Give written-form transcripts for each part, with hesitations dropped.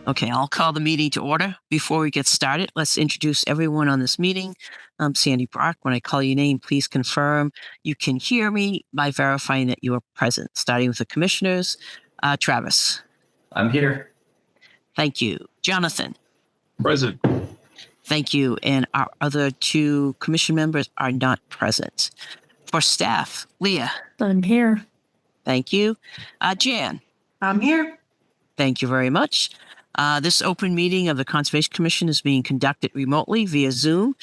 Okay, I'll call the meeting to order. Before we get started, let's introduce everyone on this meeting. I'm Sandy Brock. When I call your name, please confirm you can hear me by verifying that you are present. Starting with the commissioners, Travis. I'm here. Thank you. Jonathan. Present. Thank you. And our other two commission members are not present. For staff, Leah. I'm here. Thank you. Jan. I'm here. Thank you very much. This open meeting of the Conservation Commission is being conducted remotely via Zoom,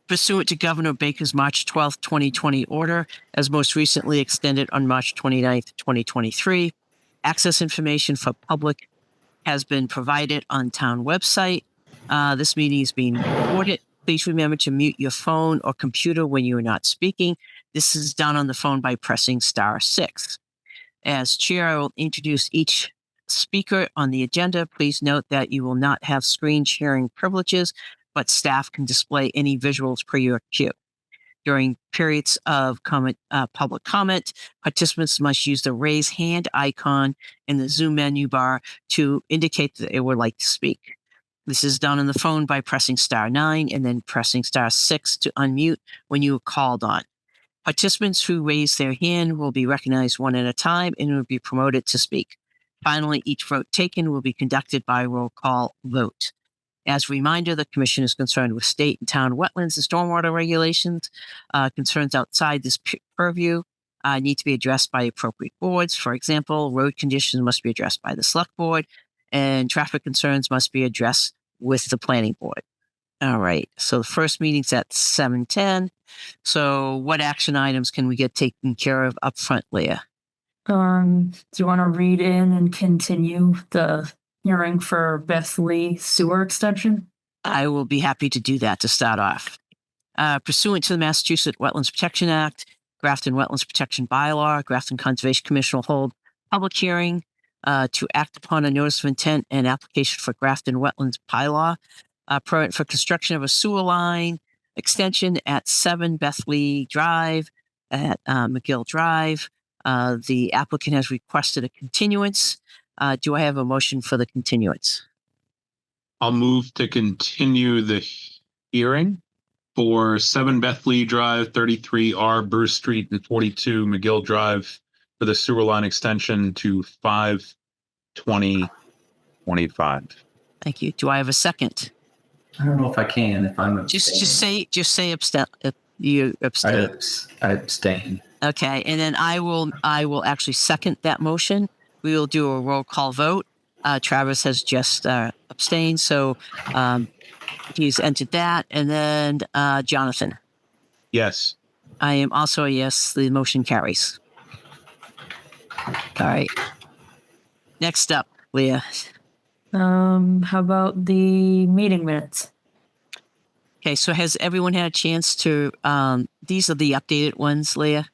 pursuant to Governor Baker's March 12th, 2020 order, as most recently extended on March 29th, 2023. Access information for public has been provided on town website. This meeting is being recorded. Please remember to mute your phone or computer when you are not speaking. This is done on the phone by pressing *6. As chair, I will introduce each speaker on the agenda. Please note that you will not have screen sharing privileges, but staff can display any visuals per your cue. During periods of public comment, participants must use the raise hand icon in the Zoom menu bar to indicate that they would like to speak. This is done on the phone by pressing *9 and then pressing *6 to unmute when you are called on. Participants who raise their hand will be recognized one at a time and will be promoted to speak. Finally, each vote taken will be conducted by roll call vote. As a reminder, the Commission is concerned with state and town wetlands and stormwater regulations. Concerns outside this purview need to be addressed by appropriate boards. For example, road conditions must be addressed by the Select Board, and traffic concerns must be addressed with the Planning Board. All right, so the first meeting's at 7:10. So what action items can we get taken care of up front, Leah? Do you want to read in and continue the hearing for Beth Lee sewer extension? I will be happy to do that to start off. Pursuant to the Massachusetts Wetlands Protection Act, Grafton Wetlands Protection Bylaw, Grafton Conservation Commission will hold public hearing to act upon a notice of intent and application for Grafton Wetlands Bylaw permit for construction of a sewer line extension at 7 Beth Lee Drive at McGill Drive. The applicant has requested a continuance. Do I have a motion for the continuance? I'll move to continue the hearing for 7 Beth Lee Drive, 33R Bruce Street, and 42 McGill Drive for the sewer line extension to 5/20/25. Thank you. Do I have a second? I don't know if I can. If I'm Just say abstain. You abstain. I abstain. Okay, and then I will actually second that motion. We will do a roll call vote. Travis has just abstained, so he's entered that. And then Jonathan. Yes. I am also a yes. The motion carries. All right. Next up, Leah. How about the meeting minutes? Okay, so has everyone had a chance to, these are the updated ones, Leah?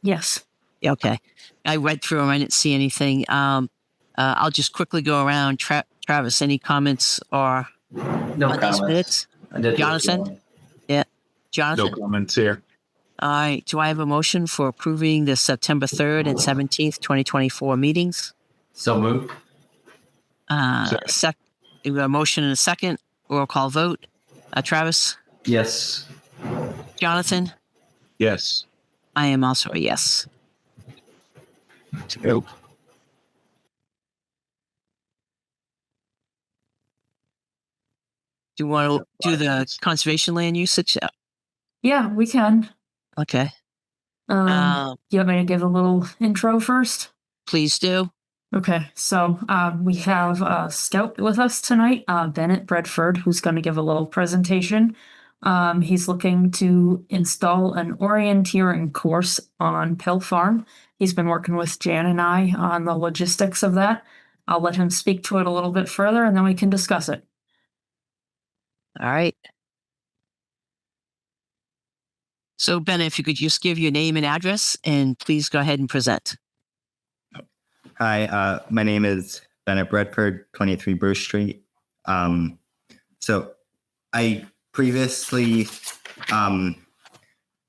Yes. Okay. I read through them. I didn't see anything. I'll just quickly go around. Travis, any comments or No on these comments. minutes? Jonathan? Yeah. Jonathan? No comments here. All right. Do I have a motion for approving the September 3rd and 17th, 2024 meetings? So moved. A motion and a second. Roll call vote. Travis? Yes. Jonathan? Yes. I am also a yes. Nope. Do you want to do the conservation land usage? Yeah, we can. Okay. You want me to give a little intro first? Please do. Okay, so we have a scout with us tonight, Bennett Bradford, who's going to give a little presentation. He's looking to install an orienteering course on Pell Farm. He's been working with Jan and I on the logistics of that. I'll let him speak to it a little bit further and then we can discuss it. All right. So, Bennett, if you could just give your name and address and please go ahead and present. Hi, my name is Bennett Bradford, 23 Bruce Street. So I previously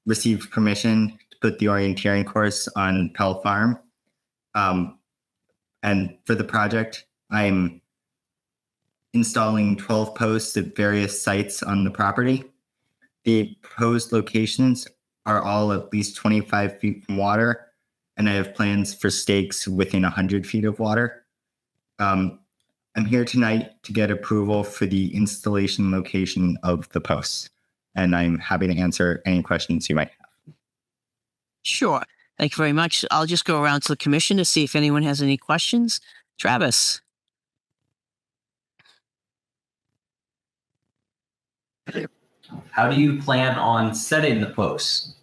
received permission to put the orienteering course on Pell Farm. And for the project, I'm installing 12 posts at various sites on the property. The proposed locations are all at least 25 feet from water, and I have plans for stakes within 100 feet of water. I'm here tonight to get approval for the installation location of the posts, and I'm happy to answer any questions you might have. Sure. Thank you very much. I'll just go around to the commission to see if anyone has any questions. Travis? How do you plan on setting the posts?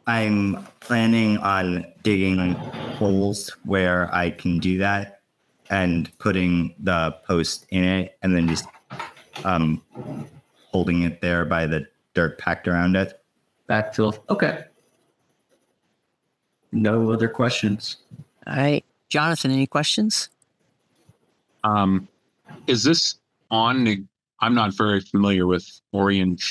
I'm planning on digging holes where I can do that and putting the post in it and then just holding it there by the dirt packed around it. Backfill. Okay. No other questions. All right. Jonathan, any questions? Is this on the, I'm not very familiar with orienteering.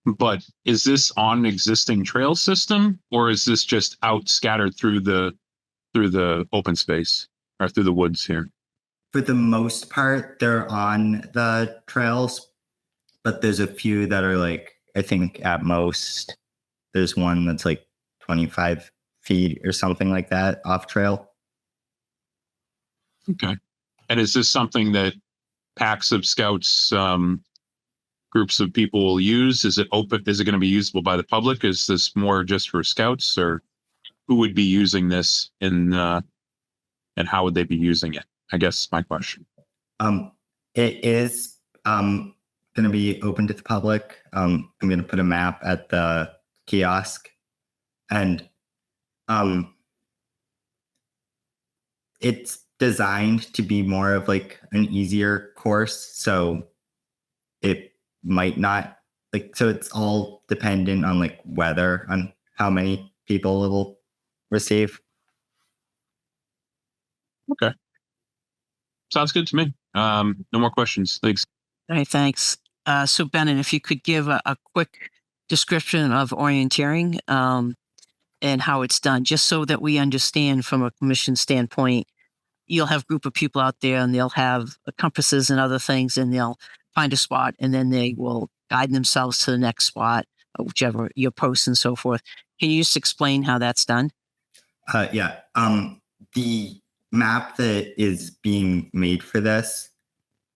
But is this on an existing trail system, or is this just out scattered through the open space or through the woods here? For the most part, they're on the trails, but there's a few that are like, I think at most, there's one that's like 25 feet or something like that off trail. Okay. And is this something that packs of scouts, groups of people will use? Is it open? Is it going to be usable by the public? Is this more just for scouts, or who would be using this and how would they be using it? I guess my question. It is going to be open to the public. I'm going to put a map at the kiosk, and it's designed to be more of like an easier course, so it might not so it's all dependent on like weather, on how many people it will receive. Okay. Sounds good to me. No more questions. Thanks. All right. Thanks. So Bennett, if you could give a quick description of orienteering and how it's done, just so that we understand from a commission standpoint. You'll have a group of people out there and they'll have compasses and other things, and they'll find a spot and then they will guide themselves to the next spot, whichever your posts and so forth. Can you just explain how that's done? Yeah. The map that is being made for this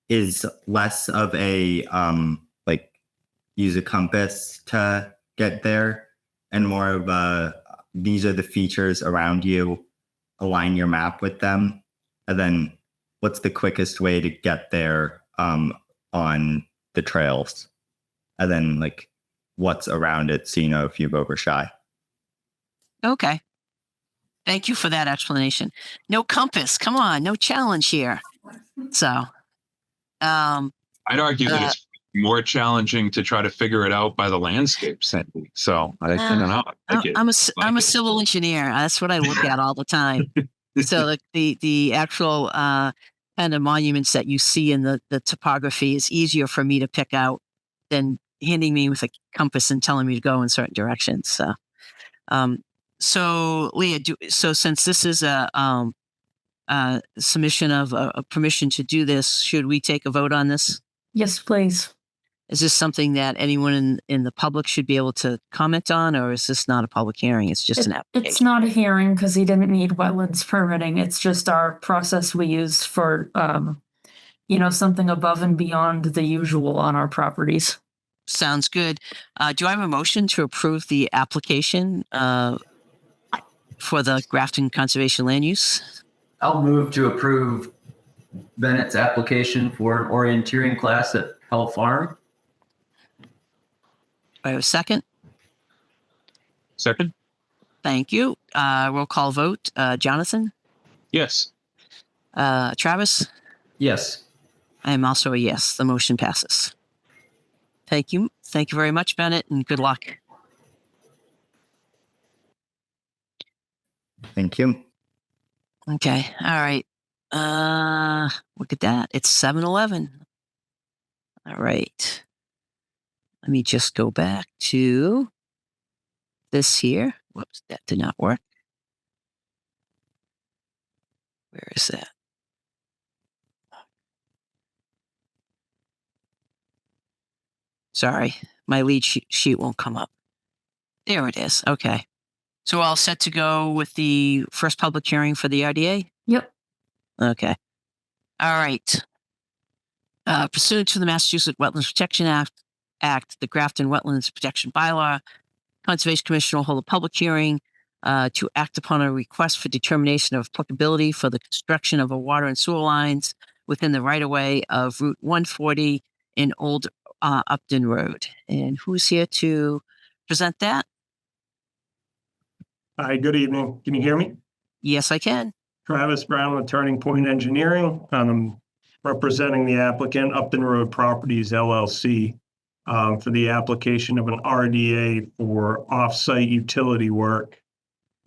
is less of a like use a compass to get there, and more of a these are the features around you, align your map with them, and then what's the quickest way to get there on the trails, and then like what's around it, so you know if you've overshot. Okay. Thank you for that explanation. No compass. Come on. No challenge here. So, I'd argue that it's more challenging to try to figure it out by the landscape setting. So I don't know. I'm a civil engineer. That's what I look at all the time. So the actual kind of monuments that you see in the topography is easier for me to pick out than handing me with a compass and telling me to go in certain directions. So, so Leah, so since this is a submission of a permission to do this, should we take a vote on this? Yes, please. Is this something that anyone in the public should be able to comment on, or is this not a public hearing? It's just an application. It's not a hearing because he didn't need wetlands permitting. It's just our process we use for, something above and beyond the usual on our properties. Sounds good. Do I have a motion to approve the application for the Grafton Conservation Land Use? I'll move to approve Bennett's application for an orienteering class at Hell Farm. Do I have a second? Second? Thank you. Roll call vote. Jonathan? Yes. Travis? Yes. I am also a yes. The motion passes. Thank you. Thank you very much, Bennett, and good luck. Thank you. Okay. All right. Look at that. It's 7:11. All right. Let me just go back to this here. Whoops, that did not work. Where is that? Sorry, my lead sheet won't come up. There it is. Okay. So all set to go with the first public hearing for the RDA? Yep. Okay. All right. Pursuant to the Massachusetts Wetlands Protection Act, the Grafton Wetlands Protection Bylaw, Conservation Commission will hold a public hearing to act upon a request for determination of applicability for the construction of a water and sewer lines within the right-of-way of Route 140 in Old Upton Road. And who's here to present that? Hi, good evening. Can you hear me? Yes, I can. Travis Brown with Turning Point Engineering. I'm representing the applicant, Upton Road Properties LLC, for the application of an RDA for off-site utility work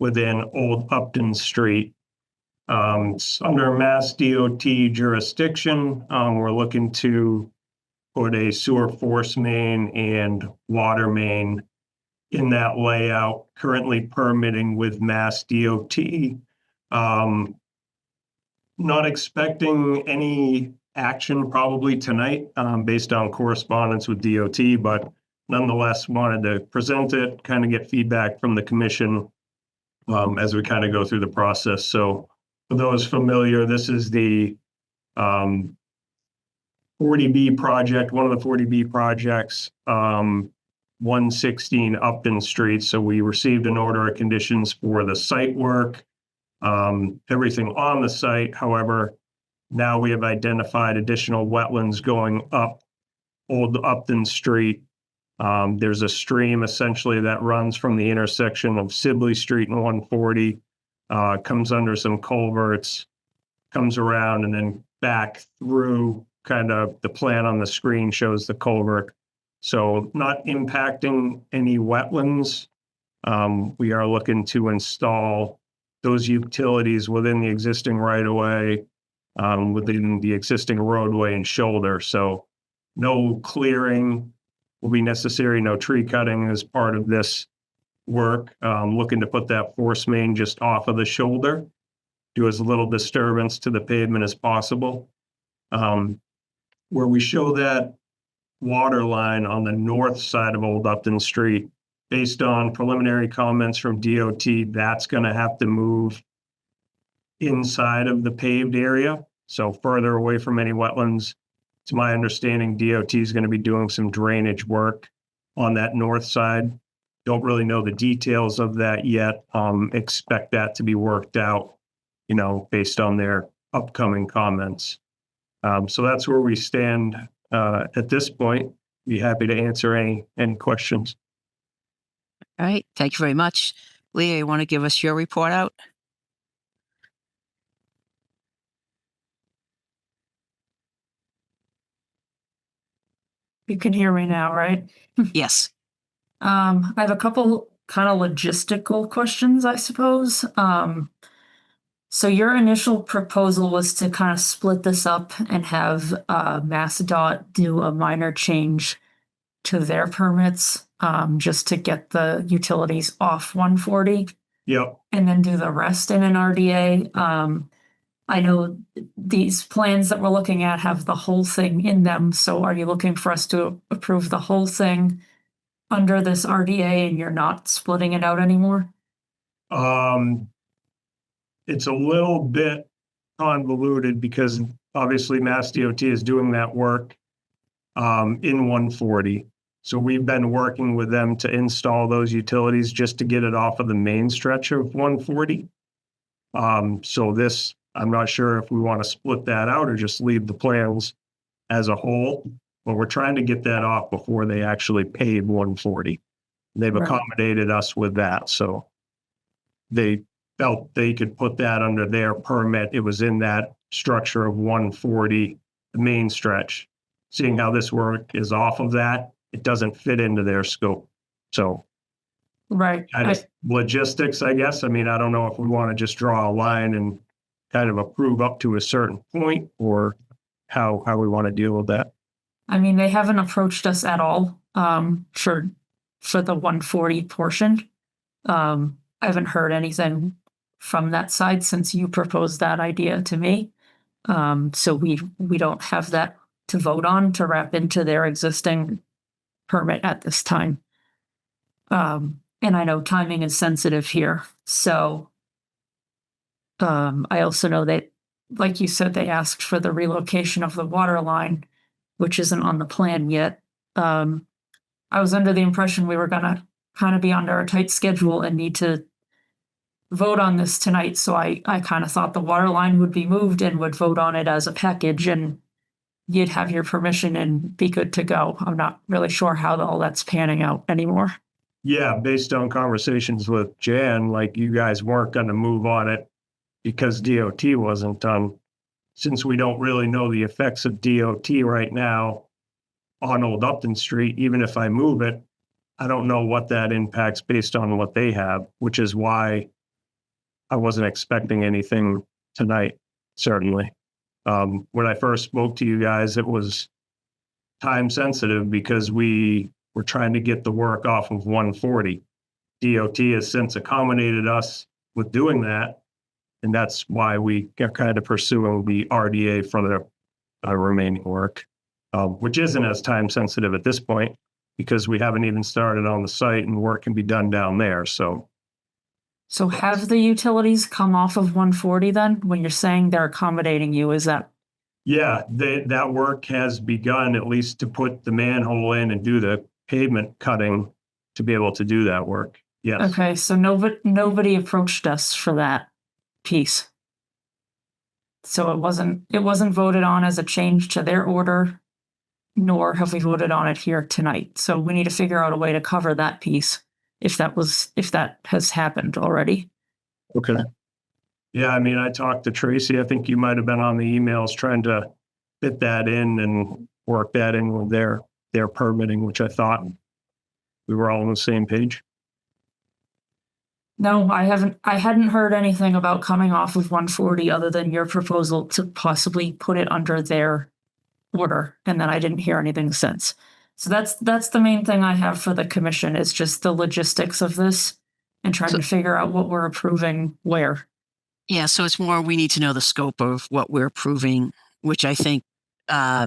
within Old Upton Street. It's under Mass DOT jurisdiction. We're looking to put a sewer force main and water main in that layout, currently permitting with Mass DOT. Not expecting any action probably tonight, based on correspondence with DOT, but nonetheless wanted to present it, kind of get feedback from the commission as we kind of go through the process. So for those familiar, this is the 40B project, one of the 40B projects, 116 Upton Street. So we received an order of conditions for the site work, everything on the site. However, now we have identified additional wetlands going up Old Upton Street. There's a stream essentially that runs from the intersection of Sibley Street and 140, comes under some culverts, comes around and then back through. Kind of the plan on the screen shows the culvert. So not impacting any wetlands. We are looking to install those utilities within the existing right-of-way, within the existing roadway and shoulder. So no clearing will be necessary, no tree cutting as part of this work. Looking to put that force main just off of the shoulder, do as little disturbance to the pavement as possible. Where we show that water line on the north side of Old Upton Street, based on preliminary comments from DOT, that's going to have to move inside of the paved area, so further away from any wetlands. To my understanding, DOT is going to be doing some drainage work on that north side. Don't really know the details of that yet. Expect that to be worked out, based on their upcoming comments. So that's where we stand at this point. Be happy to answer any questions. All right. Thank you very much. Leah, you want to give us your report out? You can hear me now, right? Yes. I have a couple kind of logistical questions, I suppose. So your initial proposal was to kind of split this up and have MassDOT do a minor change to their permits, just to get the utilities off 140. Yep. And then do the rest in an RDA. I know these plans that we're looking at have the whole thing in them. So are you looking for us to approve the whole thing under this RDA and you're not splitting it out anymore? It's a little bit convoluted because obviously Mass DOT is doing that work in 140. So we've been working with them to install those utilities just to get it off of the main stretch of 140. So this, I'm not sure if we want to split that out or just leave the plans as a whole, but we're trying to get that off before they actually pave 140. They've Right. accommodated us with that. So they felt they could put that under their permit. It was in that structure of 140, the main stretch. Seeing how this work is off of that, it doesn't fit into their scope. So Right. kind of logistics, I guess. I mean, I don't know if we want to just draw a line and kind of approve up to a certain point or how we want to deal with that. I mean, they haven't approached us at all for the 140 portion. I haven't heard anything from that side since you proposed that idea to me. So we don't have that to vote on to wrap into their existing permit at this time. And I know timing is sensitive here, so I also know that, like you said, they asked for the relocation of the water line, which isn't on the plan yet. I was under the impression we were gonna kind of be under a tight schedule and need to vote on this tonight, so I kind of thought the water line would be moved and would vote on it as a package and you'd have your permission and be good to go. I'm not really sure how all that's panning out anymore. Yeah, based on conversations with Jan, like you guys weren't going to move on it because DOT wasn't done. Since we don't really know the effects of DOT right now on Old Upton Street, even if I move it, I don't know what that impacts based on what they have, which is why I wasn't expecting anything tonight, certainly. When I first spoke to you guys, it was time sensitive because we were trying to get the work off of 140. DOT has since accommodated us with doing that. And that's why we are kind of pursuing the RDA for the remaining work, which isn't as time sensitive at this point because we haven't even started on the site and work can be done down there. So have the utilities come off of 140 then? When you're saying they're accommodating you, is that? yeah, that work has begun at least to put the manhole in and do the pavement cutting to be able to do that work. Yes. Okay, so nobody approached us for that piece. So it wasn't voted on as a change to their order, nor have we voted on it here tonight. So we need to figure out a way to cover that piece if that has happened already. Okay. Yeah, I mean, I talked to Tracy. I think you might have been on the emails trying to fit that in and work that in with their permitting, which I thought we were all on the same page. No, I hadn't heard anything about coming off of 140 other than your proposal to possibly put it under their order. And then I didn't hear anything since. So that's the main thing I have for the commission is just the logistics of this and trying to figure out what we're approving where. Yeah, so it's more we need to know the scope of what we're approving, which I think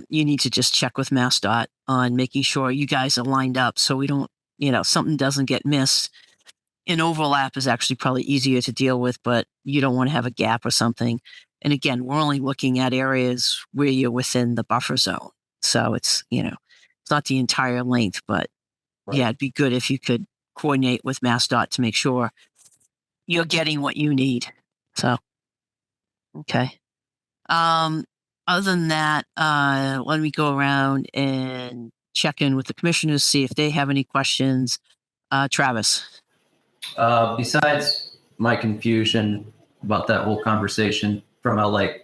you need to just check with MassDOT on making sure you guys are lined up so we don't, something doesn't get missed. An overlap is actually probably easier to deal with, but you don't want to have a gap or something. And again, we're only looking at areas where you're within the buffer zone. So it's, it's not the entire length, but Right. yeah, it'd be good if you could coordinate with MassDOT to make sure you're getting what you need. So, okay. Other than that, let me go around and check in with the commissioners, see if they have any questions. Travis. Besides my confusion about that whole conversation from a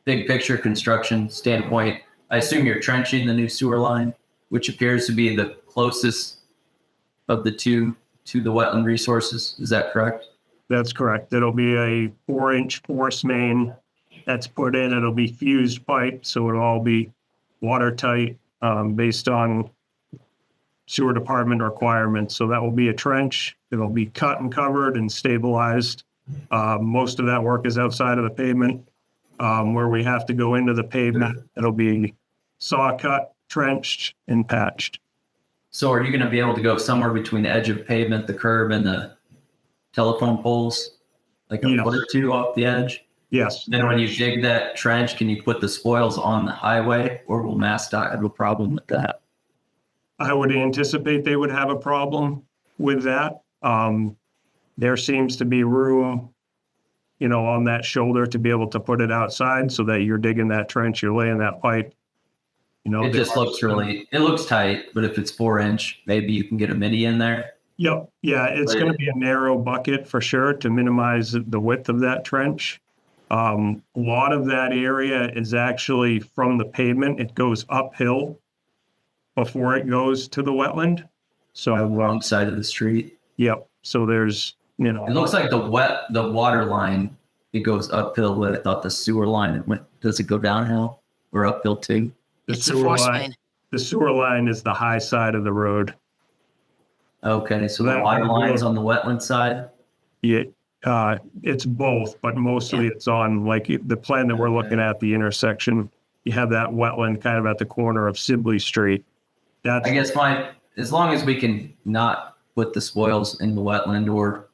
big picture construction standpoint, I assume you're trenching the new sewer line, which appears to be the closest of the two to the wetland resources. Is that correct? That's correct. It'll be a 4-inch force main that's put in. It'll be fused pipe, so it'll all be watertight based on sewer department requirements. So that will be a trench. It'll be cut and covered and stabilized. Most of that work is outside of the pavement. Where we have to go into the pavement, it'll be saw cut, trenched, and patched. So are you going to be able to go somewhere between the edge of pavement, the curb, and the telephone poles? Like a Yes. foot or two off the edge? Yes. Then when you dig that trench, can you put the spoils on the highway, or will MassDOT have a problem with that? I would anticipate they would have a problem with that. There seems to be room, on that shoulder to be able to put it outside so that you're digging that trench, you're laying that pipe. It just it looks tight, but if it's 4-inch, maybe you can get a mini in there. Yep. Yeah, it's going to be a narrow bucket for sure to minimize the width of that trench. A lot of that area is actually from the pavement. It goes uphill before it goes to the wetland. So Wrong side of the street. Yep. So there's, It looks like the water line, it goes uphill, but I thought the sewer line, does it go downhill or uphill too? the It's the sewer force line. main. The sewer line is the high side of the road. Okay, so That the water one line is goes- on the wetland side? Yeah, It's both, but mostly it's on like the plan that we're looking at, the intersection. You have that wetland kind of at the corner of Sibley Street. That's I guess as long as we can not put the spoils in the wetland or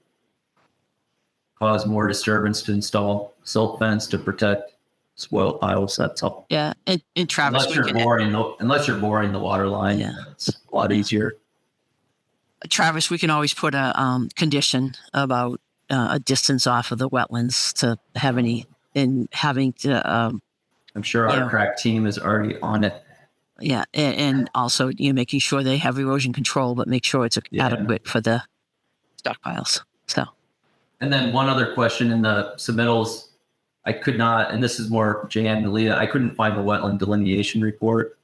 cause more disturbance to install silt fence to protect spoil piles, that's all. Yeah, and Travis, Unless you're boring the water line, Yeah. it's a lot easier. Travis, we can always put a condition about a distance off of the wetlands to have any in having to I'm sure our Yeah. crack team is already on it. yeah, and also making sure they have erosion control, but make sure it's Yeah. adequate for the stockpiles. So And then one other question in the submittals, I could not, and this is more Jan and Leah, I couldn't find the wetland delineation report.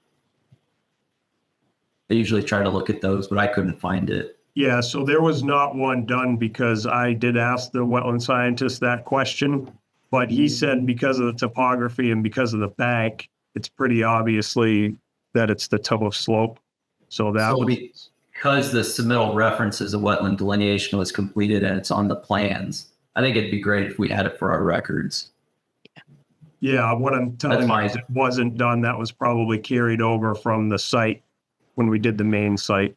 I usually try to look at those, but I couldn't find it. Yeah, so there was not one done because I did ask the wetland scientist that question, but he said because of the topography and because of the bank, it's pretty obviously that it's the toe of slope. So that So would because the submittal references a wetland delineation was completed and it's on the plans, I think it'd be great if we had it for our records. yeah, what I'm telling you fine. is it wasn't done. That was probably carried over from the site when we did the main site.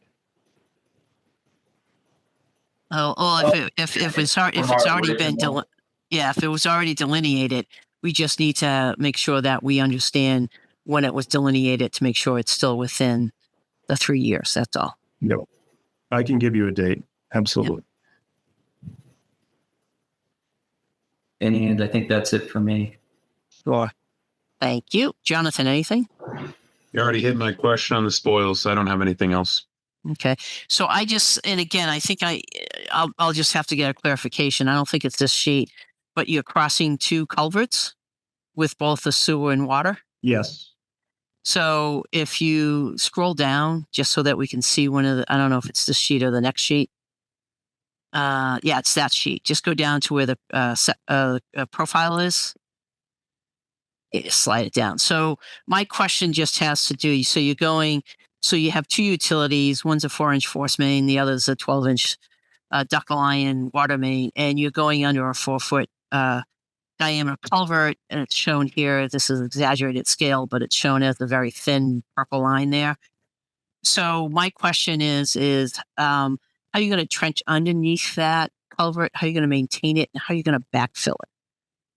if it's already been if it was already delineated, we just need to make sure that we understand when it was delineated to make sure it's still within the 3 years. That's all. Yep. I can give you a date. Absolutely. And I think that's it for me. Sure. Thank you, Jonathan. Anything? You already hit my question on the spoils. So I don't have anything else. Okay. So and again, I think I'll just have to get a clarification. I don't think it's this sheet, but you're crossing two culverts with both the sewer and water. Yes. So if you scroll down just so that we can see I don't know if it's this sheet or the next sheet. Yeah, it's that sheet. Just go down to where the profile is. Slide it down. So my question just has to do, so you have two utilities. One's a 4-inch force main. The other's a 12-inch ductile iron water main. And you're going under a 4-foot diameter culvert. And it's shown here. This is exaggerated scale, but it's shown as a very thin purple line there. So my question is how are you going to trench underneath that culvert? How are you going to maintain it? And how are you going to backfill it?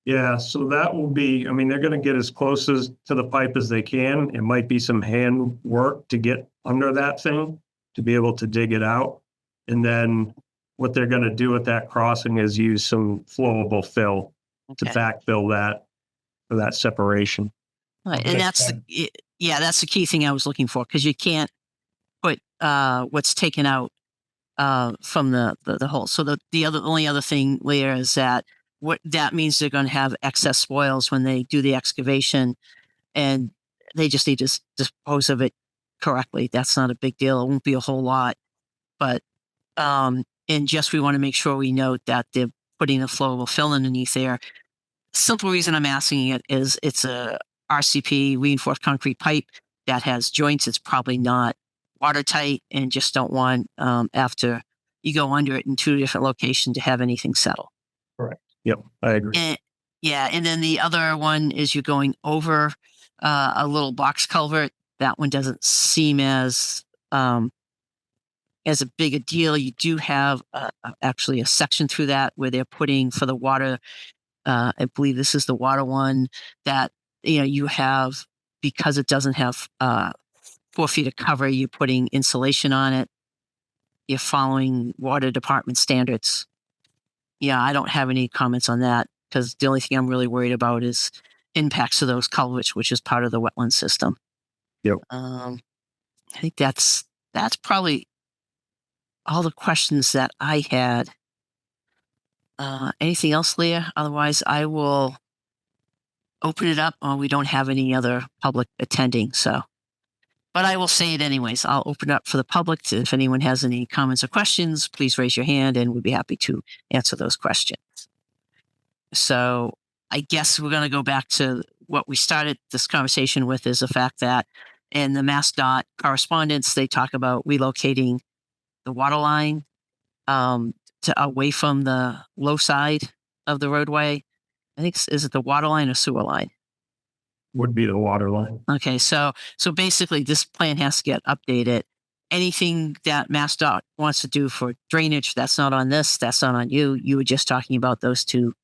Yeah, so that will be, I mean, they're going to get as close to the pipe as they can. It might be some hand work to get under that thing to be able to dig it out. And then what they're going to do at that crossing is use some flowable fill to Okay. backfill that for that separation. Right. Okay. And that's the key thing I was looking for, because you can't put what's taken out from the hole. So the only other thing, Leah, is that what that means they're going to have excess spoils when they do the excavation, and they just need to dispose of it correctly. That's not a big deal. It won't be a whole lot, but and just we want to make sure we note that they're putting a flowable fill underneath there. Simple reason I'm asking it is it's a RCP, reinforced concrete pipe, that has joints. It's probably not watertight, and just don't want after you go under it in two different locations to have anything settle. Yep, I agree. And then the other one is you're going over a little box culvert. That one doesn't seem as a big a deal. You do have actually a section through that where they're putting for the water. I believe this is the water one that you have, because it doesn't have 4 feet of cover. You're putting insulation on it. You're following water department standards. Yeah, I don't have any comments on that, because the only thing I'm really worried about is impacts to those culverts, which is part of the wetland system. Yep. I think that's probably all the questions that I had. Anything else, Leah? Otherwise, I will open it up. We don't have any other public attending, so. But I will say it anyways. I'll open it up for the public. If anyone has any comments or questions, please raise your hand and we'd be happy to answer those questions. So I guess we're going to go back to what we started this conversation with, is the fact that in the MassDOT correspondence, they talk about relocating the water line. away from the low side of the roadway. I think, is it the water line or sewer line? Would be the water line. Okay, so basically this plan has to get updated. Anything that MassDOT wants to do for drainage, that's not on this, that's not on you. You were just talking about those two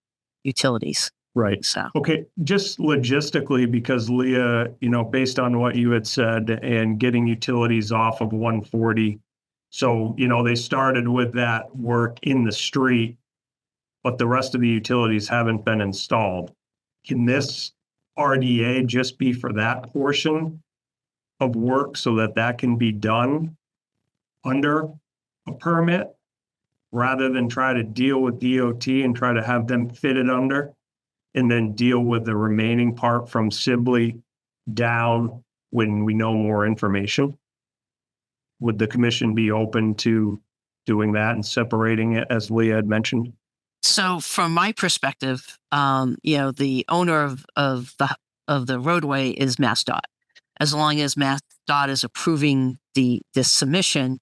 utilities. Right. So, Okay, just logistically, because Leah, based on what you had said and getting utilities off of 140. So, they started with that work in the street, but the rest of the utilities haven't been installed. Can this RDA just be for that portion of work so that can be done under a permit rather than try to deal with DOT and try to have them fit it under and then deal with the remaining part from Sibley down when we know more information? Would the commission be open to doing that and separating it as Leah had mentioned? so from my perspective, the owner of the roadway is MassDOT. As long as MassDOT is approving this submission,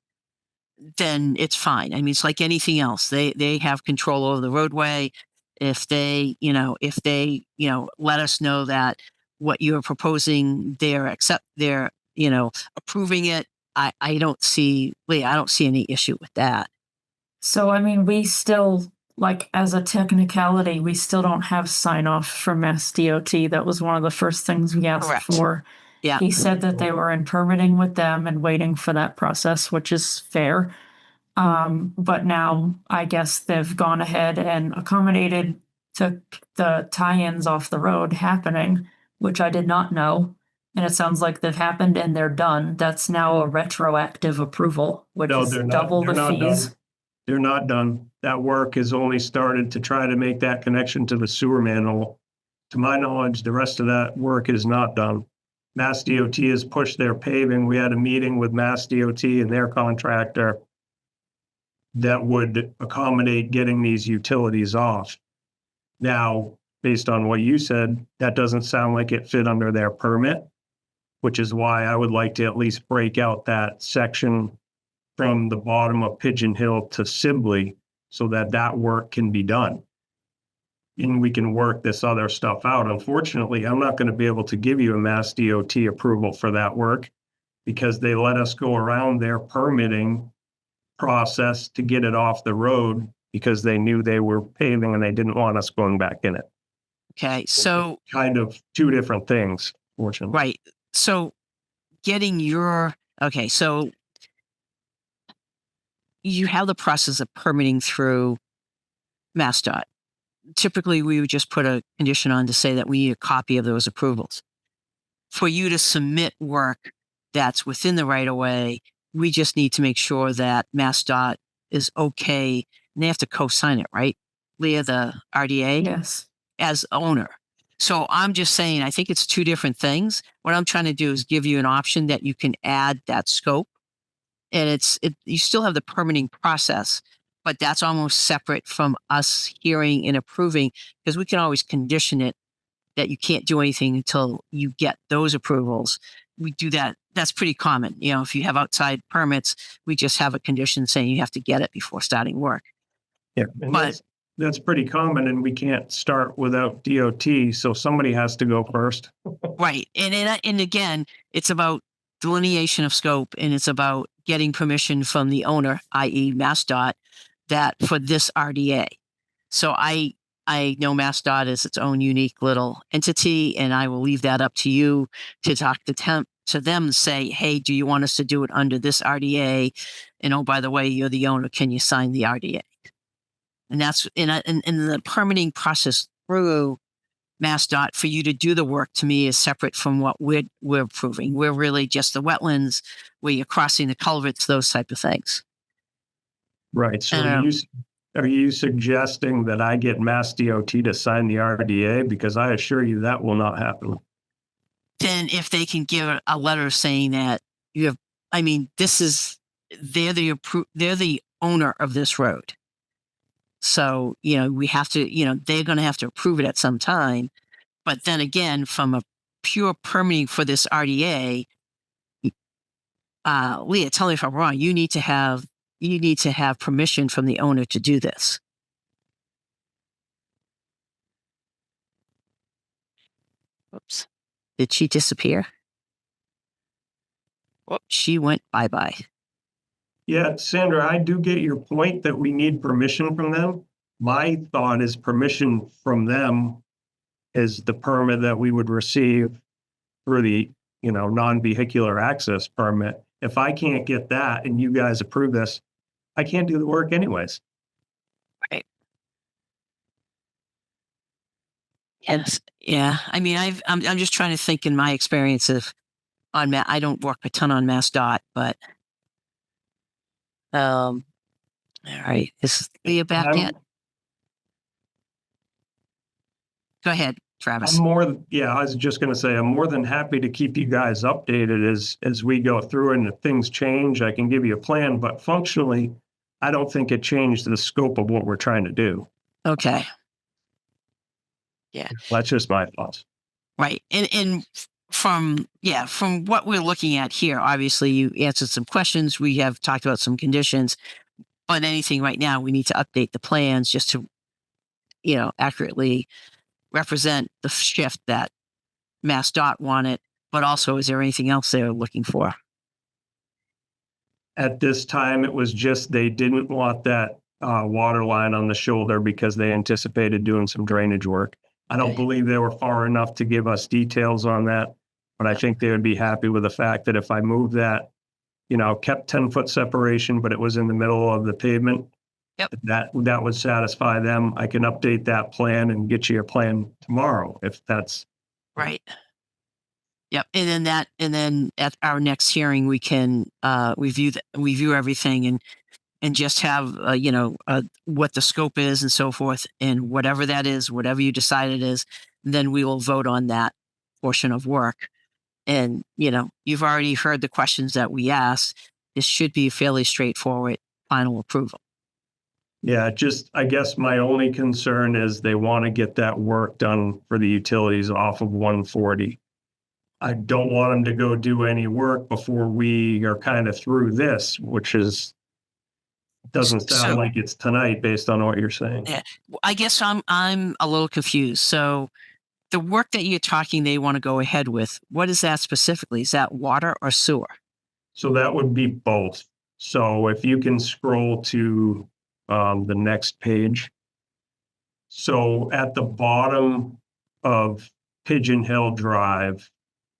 then it's fine. I mean, it's like anything else. They have control over the roadway. If they let us know that what you're proposing, they're approving it. I don't see any issue with that. So, I mean, we still, like, as a technicality, we still don't have sign off from Mass DOT. That was one of the first things we asked Correct. for. Yeah. He said that they were in permitting with them and waiting for that process, which is fair. But now I guess they've gone ahead and accommodated to the tie-ins off the road happening, which I did not know. And it sounds like they've happened and they're done. That's now a retroactive approval, which No, is they're not. double They're the not fees. done. They're not done. That work has only started to try to make that connection to the sewer manhole. To my knowledge, the rest of that work is not done. Mass DOT has pushed their paving. We had a meeting with Mass DOT and their contractor that would accommodate getting these utilities off. Now, based on what you said, that doesn't sound like it fit under their permit, which is why I would like to at least break out that section from the bottom of Pigeon Hill to Sibley so that work can be done. And we can work this other stuff out. Unfortunately, I'm not going to be able to give you a Mass DOT approval for that work because they let us go around their permitting process to get it off the road because they knew they were paving and they didn't want us going back in it. Okay. So, Kind of two different things, fortunately. right. So so you have the process of permitting through MassDOT. Typically, we would just put a condition on to say that we need a copy of those approvals. For you to submit work that's within the right of way, we just need to make sure that MassDOT is okay, and they have to co-sign it, right? Leah, the RDA, Yes. as owner. So I'm just saying, I think it's two different things. What I'm trying to do is give you an option that you can add that scope, and you still have the permitting process, but that's almost separate from us hearing and approving, because we can always condition it that you can't do anything until you get those approvals. We do that. That's pretty common. If you have outside permits, we just have a condition saying you have to get it before starting work. Yeah, and But- that's pretty common, and we can't start without DOT, so somebody has to go first. Right. And again, it's about delineation of scope, and it's about getting permission from the owner, i.e. MassDOT, that for this RDA. So I know MassDOT is its own unique little entity, and I will leave that up to you to talk to them and say, hey, do you want us to do it under this RDA? And oh, by the way, you're the owner. Can you sign the RDA? And that's in the permitting process through MassDOT for you to do the work, to me, is separate from what we're approving. We're really just the wetlands where you're crossing the culverts, those type of things. Right, so And, are you suggesting that I get Mass DOT to sign the RDA? Because I assure you that will not happen. Then if they can give a letter saying that they're the owner of this road. So, we have to, they're going to have to approve it at some time. But then again, from a pure permitting for this RDA, Leah, tell me if I'm wrong, you need to have you need to have permission from the owner to do this. Oops. Did she disappear? Whoop, she went bye-bye. Yeah, Sandra, I do get your point that we need permission from them. My thought is permission from them is the permit that we would receive through the, non-vehicular access permit. If I can't get that and you guys approve this, I can't do the work anyways. Yes. Yeah. I mean, I'm just trying to think in my experience of I don't work a ton on MassDOT, but, all right. Is Leah back I'm- yet? Go ahead, Travis. I was just going to say, I'm more than happy to keep you guys updated as we go through, and if things change, I can give you a plan, but functionally, I don't think it changed the scope of what we're trying to do. Okay. That's just my thoughts. Right. And from what we're looking at here, obviously you answered some questions. We have talked about some conditions. On anything right now, we need to update the plans just to, accurately represent the shift that MassDOT wanted. But also, is there anything else they're looking for? At this time, it was just they didn't want that water line on the shoulder because they anticipated doing some drainage work. I don't believe they were far enough to give us details on that, but I think they would be happy with the fact that if I moved that, kept 10-foot separation, but it was in the middle of the pavement. Yep. That would satisfy them. I can update that plan and get you a plan tomorrow if that's Right. Yep. And then at our next hearing, we can review everything and just have what the scope is and so forth, and whatever that is, whatever you decide it is, then we will vote on that portion of work. And you've already heard the questions that we asked. This should be fairly straightforward final approval. Yeah, I guess my only concern is they want to get that work done for the utilities off of 140. I don't want them to go do any work before we are kind of through this, which doesn't sound So- like it's tonight based on what you're saying. Yeah. I guess I'm a little confused. So the work that you're talking they want to go ahead with, what is that specifically? Is that water or sewer? So that would be both. So if you can scroll to the next page. So at the bottom of Pigeon Hill Drive,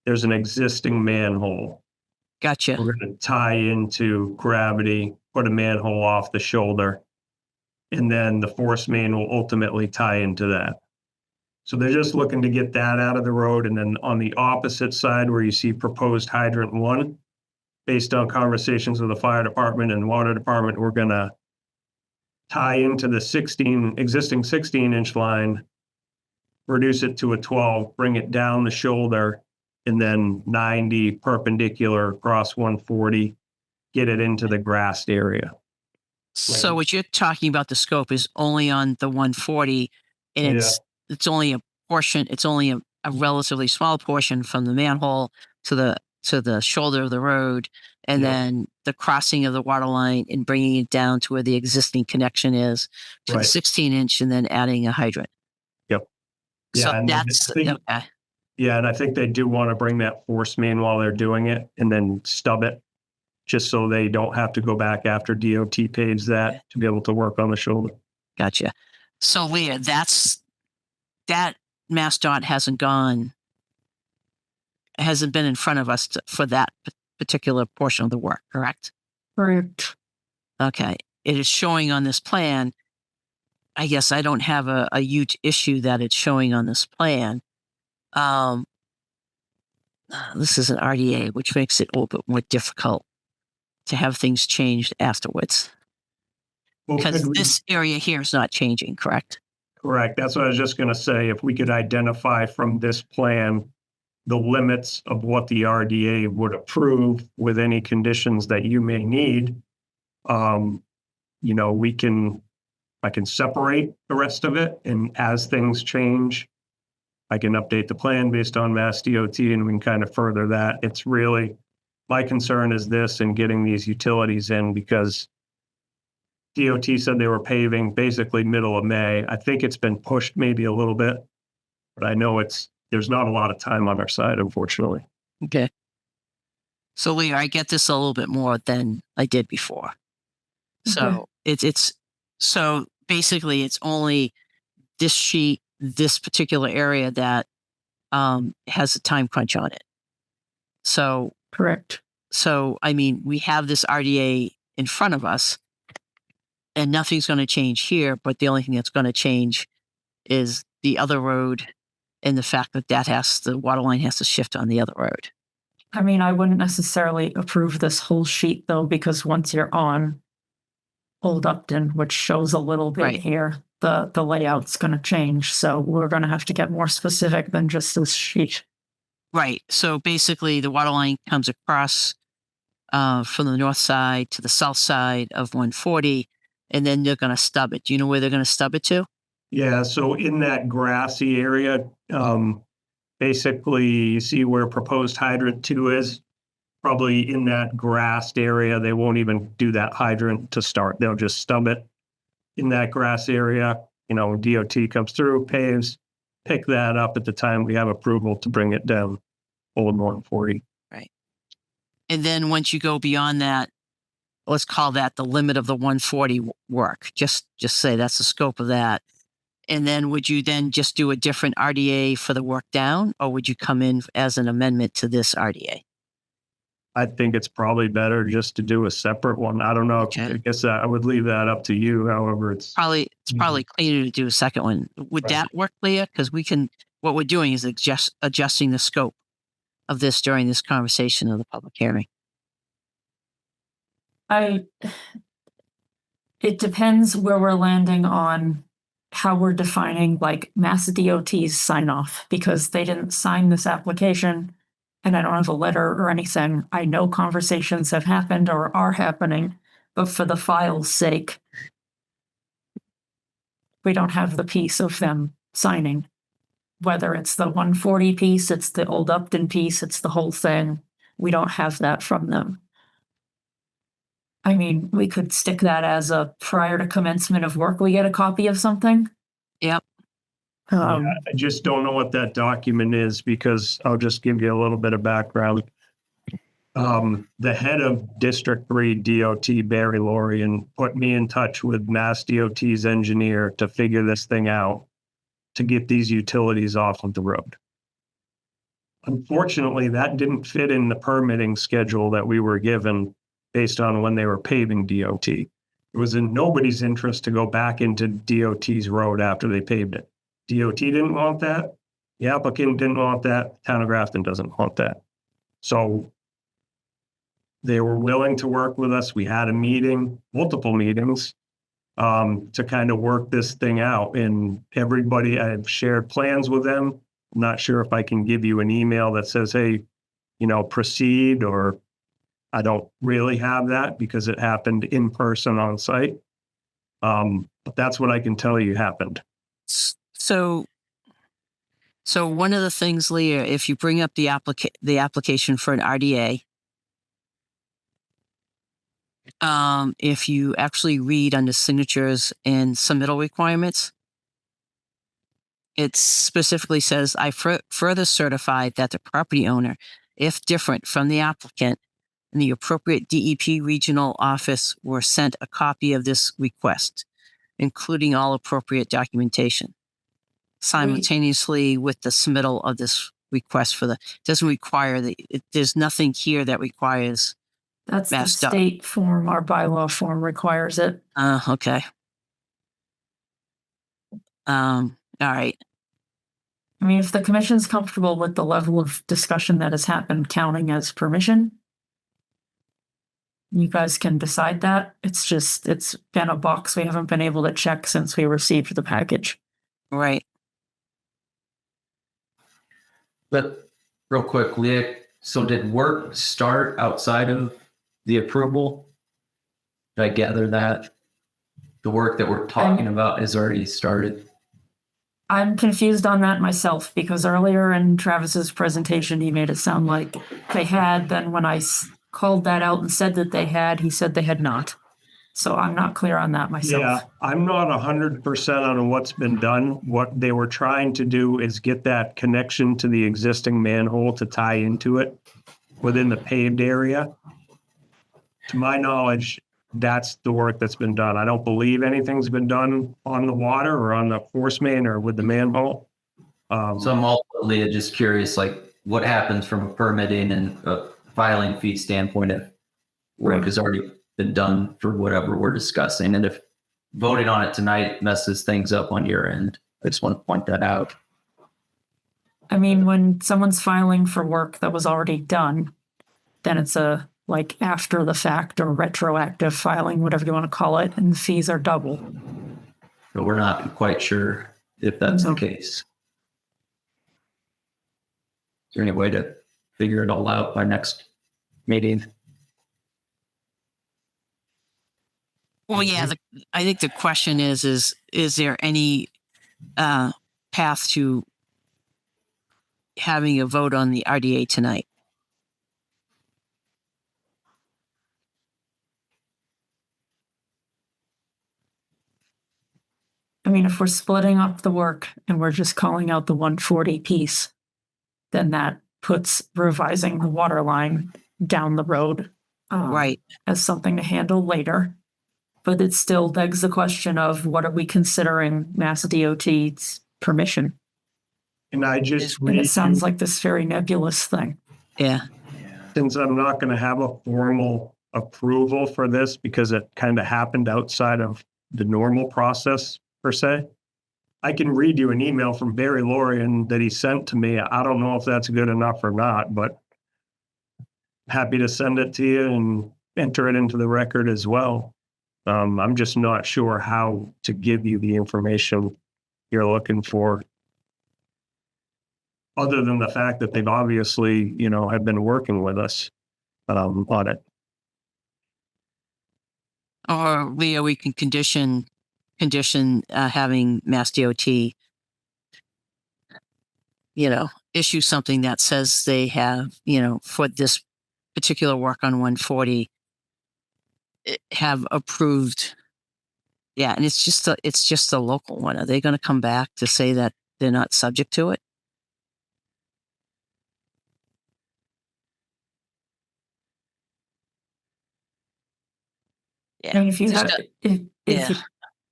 there's an existing manhole. Gotcha. We're going to tie into gravity, put a manhole off the shoulder, and then the force main will ultimately tie into that. So they're just looking to get that out of the road. And then on the opposite side where you see proposed hydrant 1, based on conversations with the fire department and water department, we're going to tie into the existing 16-inch line, reduce it to a 12, bring it down the shoulder, and then 90 perpendicular across 140, get it into the grassed area. So what you're talking about, the scope is only on the 140, and it's only a portion. It's only a relatively small portion from the manhole to the shoulder of the road, and then the crossing of the water line and bringing it down to where the existing connection is to the 16-inch, and then adding a hydrant. Yep. So Yeah, and that's I think- okay. Yeah, and I think they do want to bring that force main while they're doing it and then stub it, just so they don't have to go back after DOT pays that to be able to work on the shoulder. Gotcha. So Leah, that MassDOT hasn't been in front of us for that particular portion of the work, correct? Correct. Okay. It is showing on this plan. I guess I don't have a huge issue that it's showing on this plan. This is an RDA, which makes it a little bit more difficult to have things changed afterwards. Well, Because could we- this area here is not changing, correct? Correct. That's what I was just going to say. If we could identify from this plan the limits of what the RDA would approve with any conditions that you may need, I can separate the rest of it. And as things change, I can update the plan based on Mass DOT and we can kind of further that. It's really, my concern is this and getting these utilities in because DOT said they were paving basically middle of May. I think it's been pushed maybe a little bit, but I know there's not a lot of time on our side, unfortunately. Okay. So Leah, I get this a little bit more than I did before. So it's so basically it's only this sheet, this particular area that has a time crunch on it. So Correct. so I mean, we have this RDA in front of us, and nothing's going to change here. But the only thing that's going to change is the other road, and the fact that the water line has to shift on the other road. I mean, I wouldn't necessarily approve this whole sheet though, because once you're on Old Upton, which shows a little bit Right. here, the layout's going to change. So we're going to have to get more specific than just this sheet. Right. So basically, the water line comes across from the north side to the south side of 140, and then they're going to stub it. Do you know where they're going to stub it to? Yeah, so in that grassy area, basically you see where proposed hydrant 2 is. Probably in that grassed area, they won't even do that hydrant to start. They'll just stub it in that grass area. DOT comes through, paves, pick that up at the time we have approval to bring it down Old 140. And then once you go beyond that, let's call that the limit of the 140 work. Just say that's the scope of that. And then would you then just do a different RDA for the work down, or would you come in as an amendment to this RDA? I think it's probably better just to do a separate one. I don't know. Okay. I guess I would leave that up to you. However, it's It's probably cleaner to do a second one. Would Right. that work, Leah? Because what we're doing is adjusting the scope of this during this conversation of the public hearing. It depends where we're landing on how we're defining like Mass DOT's sign off, because they didn't sign this application and I don't have a letter or anything. I know conversations have happened or are happening, but for the file's sake, we don't have the piece of them signing. Whether it's the 140 piece, it's the Old Upton piece, it's the whole thing. We don't have that from them. I mean, we could stick that as a prior to commencement of work, we get a copy of something. Yep. I just don't know what that document is, because I'll just give you a little bit of background. The head of District 3 DOT, Barry Lorian, put me in touch with Mass DOT's engineer to figure this thing out, to get these utilities off of the road. Unfortunately, that didn't fit in the permitting schedule that we were given based on when they were paving DOT. It was in nobody's interest to go back into DOT's road after they paved it. DOT didn't want that. The applicant didn't want that. Town of Grafton doesn't want that. So they were willing to work with us. We had a meeting, multiple meetings, to kind of work this thing out. And everybody, I've shared plans with them. I'm not sure if I can give you an email that says, hey, proceed, or I don't really have that because it happened in person on site. But that's what I can tell you happened. So one of the things, Leah, if you bring up the application for an RDA, if you actually read under signatures and submittal requirements, it specifically says, I further certify that the property owner, if different from the applicant, and the appropriate DEP regional office were sent a copy of this request, including all appropriate documentation, simultaneously with the submittal of this request doesn't require there's nothing here that requires. That's the Mass DOT. state form, our bylaw form requires it. Okay. All right. I mean, if the commission's comfortable with the level of discussion that has happened counting as permission, you guys can decide that. It's been a box we haven't been able to check since we received the package. Right. But real quick, Leah, so did work start outside of the approval? Did I gather that the work that we're talking about is already started? I'm confused on that myself, because earlier in Travis's presentation, he made it sound like they had. Then when I called that out and said that they had, he said they had not. So I'm not clear on that myself. Yeah, I'm not 100% on what's been done. What they were trying to do is get that connection to the existing manhole to tie into it within the paved area. To my knowledge, that's the work that's been done. I don't believe anything's been done on the water or on the force main or with the manhole. So I'm ultimately just curious, like what happens from a permitting and a filing fee standpoint if work has already been done for whatever we're discussing. And if voting on it tonight messes things up on your end, I just want to point that out. I mean, when someone's filing for work that was already done, then it's a like after the fact or retroactive filing, whatever you want to call it, and the fees are double. But we're not quite sure if that's No. the case. Is there any way to figure it all out by next meeting? Well, yeah, I think the question is there any path to having a vote on the RDA tonight? I mean, if we're splitting up the work and we're just calling out the 140 piece, then that puts revising the water line down the road Right. as something to handle later. But it still begs the question of what are we considering Mass DOT's permission? And I just And it sounds like this very nebulous thing. Yeah. since I'm not going to have a formal approval for this because it kind of happened outside of the normal process per se, I can read you an email from Barry Lorian that he sent to me. I don't know if that's good enough or not, but happy to send it to you and enter it into the record as well. I'm just not sure how to give you the information you're looking for, other than the fact that they've obviously, have been working with us on it. Or Leo, we can condition having Mass DOT, issue something that says they have, for this particular work on 140, have approved. Yeah, and it's just a local one. Are they going to come back to say that they're not subject to it? I mean, if you Just have, yeah.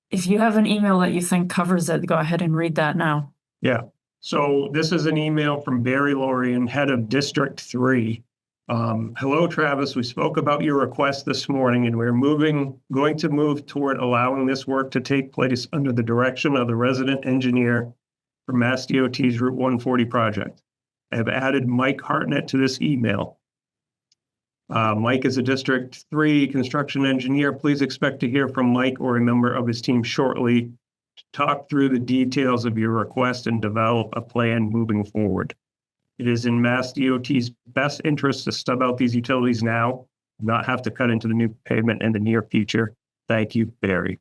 if you have an email that you think covers it, go ahead and read that now. Yeah. So this is an email from Barry Lorian, head of District 3. Hello, Travis. We spoke about your request this morning, and we're going to move toward allowing this work to take place under the direction of the resident engineer for Mass DOT's Route 140 project. I have added Mike Hartnett to this email. Mike is a District 3 construction engineer. Please expect to hear from Mike or a member of his team shortly to talk through the details of your request and develop a plan moving forward. It is in Mass DOT's best interest to stub out these utilities now, not have to cut into the new pavement in the near future. Thank you, Barry.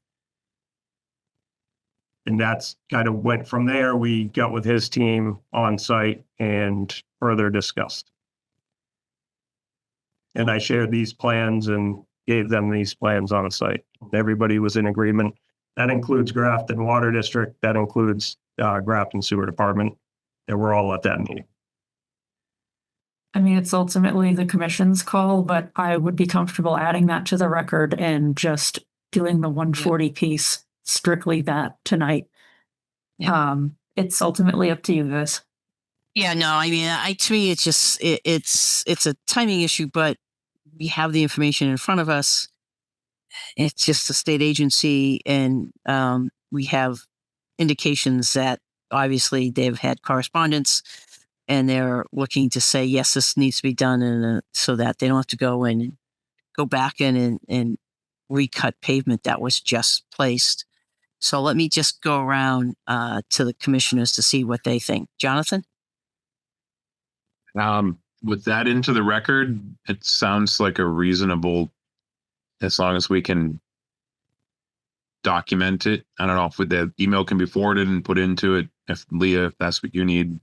And that's kind of went from there. We got with his team on site and further discussed. And I shared these plans and gave them these plans on site. Everybody was in agreement. That includes Grafton Water District. That includes Grafton Sewer Department. And we're all at that meeting. I mean, it's ultimately the commission's call, but I would be comfortable adding that to the record and just doing the 140 piece, strictly that tonight. It's ultimately up to you guys. Yeah, no, I mean, to me, it's just, it's a timing issue, but we have the information in front of us. It's just a state agency, and we have indications that obviously they've had correspondence and they're looking to say, yes, this needs to be done, and so that they don't have to go back in and recut pavement that was just placed. So let me just go around to the commissioners to see what they think. Jonathan? With that into the record, it sounds like a reasonable, as long as we can document it. I don't know if the email can be forwarded and put into it. If Leah, if that's what you need,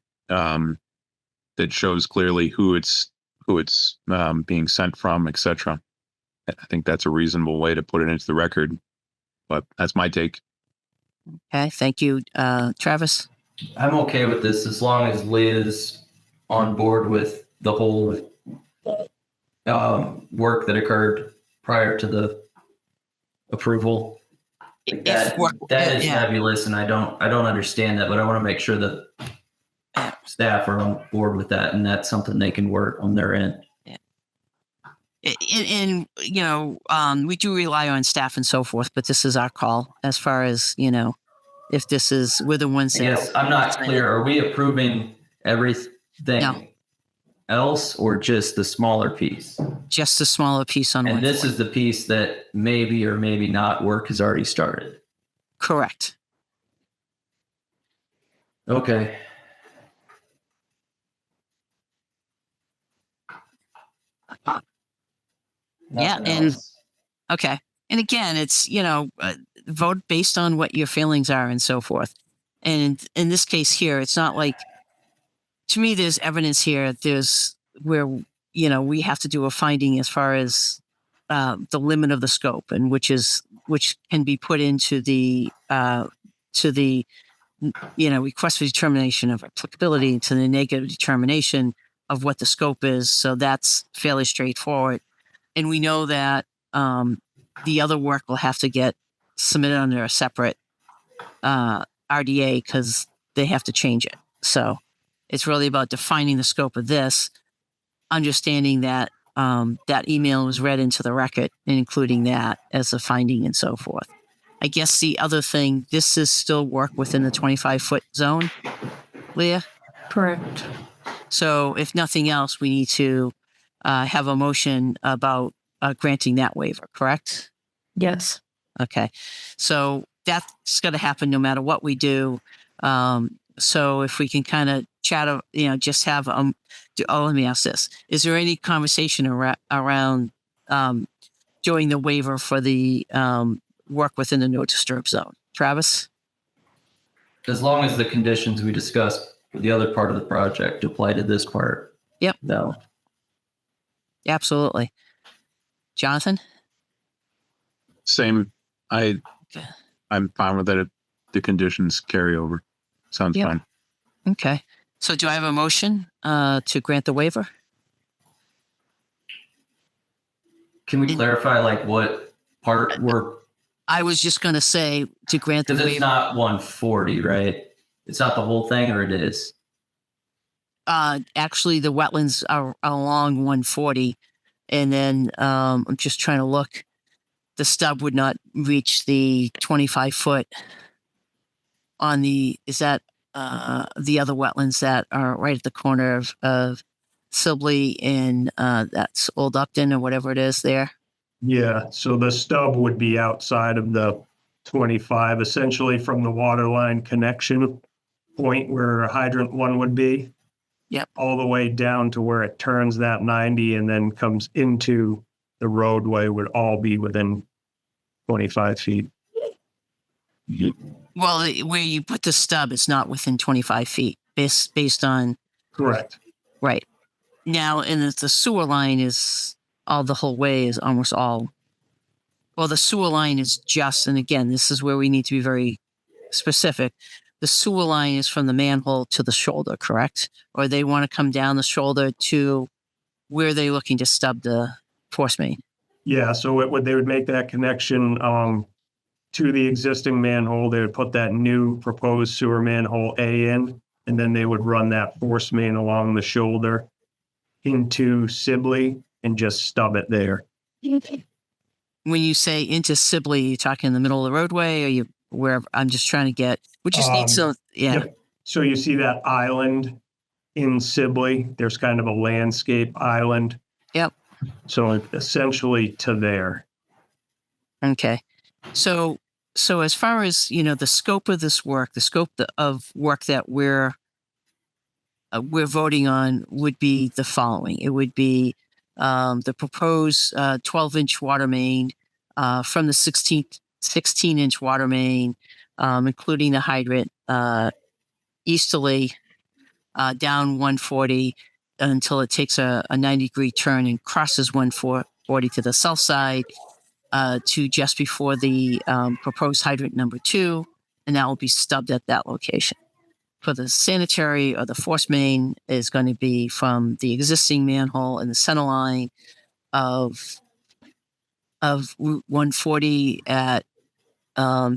that shows clearly who it's being sent from, etc. I think that's a reasonable way to put it into the record, but that's my take. Okay, thank you. Travis? I'm okay with this as long as Leah's on board with the whole work that occurred prior to the approval. Like that is yeah. nebulous, and I don't understand that, but I want to make sure that staff are on board with that, and that's something they can work on their end. And you know, we do rely on staff and so forth, but this is our call as far as, you know, if this is, we're the ones that. Yes, I'm not clear. Are we approving everything No. else or just the smaller piece? Just a smaller piece on And one. this is the piece that maybe or maybe not work has already started. Correct. Okay. Yeah, Nothing and- else. Okay. And again, it's, you know, vote based on what your feelings are and so forth. And in this case here, it's not like, to me, there's evidence here. There's where, you know, we have to do a finding as far as the limit of the scope, and which can be put into the you know, request for determination of applicability to the negative determination of what the scope is. So that's fairly straightforward. And we know that the other work will have to get submitted under a separate RDA because they have to change it. So it's really about defining the scope of this, understanding that that email was read into the record and including that as a finding and so forth. I guess the other thing, this is still work within the 25-foot zone, Leah. Correct. So if nothing else, we need to have a motion about granting that waiver, correct? Yes. Okay. So that's going to happen no matter what we do. So if we can kind of chat, you know, just have, let me ask this. Is there any conversation around doing the waiver for the work within the no disturb zone? Travis? As long as the conditions we discussed for the other part of the project apply to this part. Yep. No. Absolutely. Jonathan? Same. Okay. I'm fine with it. The conditions carry over. Sounds Yep. fine. Okay. So do I have a motion to grant the waiver? Can we clarify like what part we're, I was just going to say to grant the because it's waiver. not 140, right? It's not the whole thing, or it is? Actually, the wetlands are along 140. And then I'm just trying to look. The stub would not reach the 25-foot on is that the other wetlands that are right at the corner of Sibley and that's Old Upton or whatever it is there? Yeah, so the stub would be outside of the 25, essentially from the water line connection point where hydrant 1 would be. Yep. All the way down to where it turns that 90 and then comes into the roadway would all be within 25 feet. Well, where you put the stub, it's not within 25 feet based on, Correct. right. Now, and the sewer line is the whole way is almost all, well, the sewer line is just, and again, this is where we need to be very specific. The sewer line is from the manhole to the shoulder, correct? Or they want to come down the shoulder to where they're looking to stub the force main? Yeah, so they would make that connection to the existing manhole. They would put that new proposed sewer manhole A in, and then they would run that force main along the shoulder into Sibley and just stub it there. When you say into Sibley, you're talking in the middle of the roadway, or you wherever? I'm just trying to get. We just need some. Yeah. Yep. So you see that island in Sibley? There's kind of a landscape island. Yep. So essentially to there. Okay. So as far as, you know, the scope of this work, the scope of work that we're voting on would be the following. It would be the proposed 12-inch water main from the 16-inch water main, including the hydrant easterly down 140 until it takes a 90-degree turn and crosses 140 140 to the south side to just before the proposed hydrant number 2, and that will be stubbed at that location. For the sanitary or the force main is going to be from the existing manhole in the center line of Route 140 at